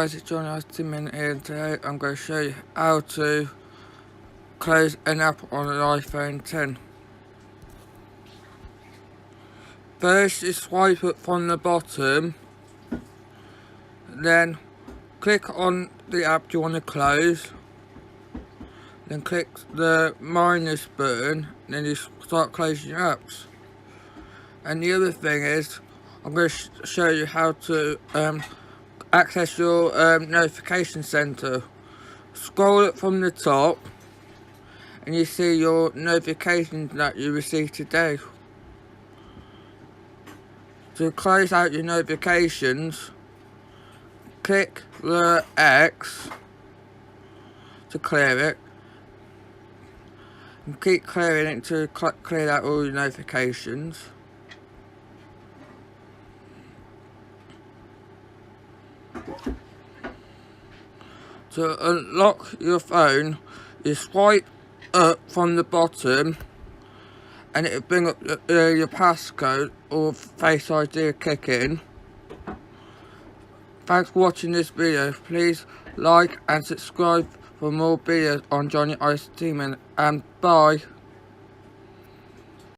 Guys, it's Johnny Iceman here, and today I'm going to show you how to close an app on an iPhone 10. First, you swipe it from the bottom, then click on the app you want to close, then click the minus button, then you start closing your apps. And the other thing is, I'm going to show you how to access your notification center. Scroll it from the top and you see your notifications that you received today. To close out your notifications, click the X to clear it and keep clearing it to clear out all your notifications. To unlock your phone, you swipe up from the bottom and it'll bring up your passcode or Face ID, kick in. Thanks for watching this video. Please like and subscribe for more videos on Johnny Iceman, and bye.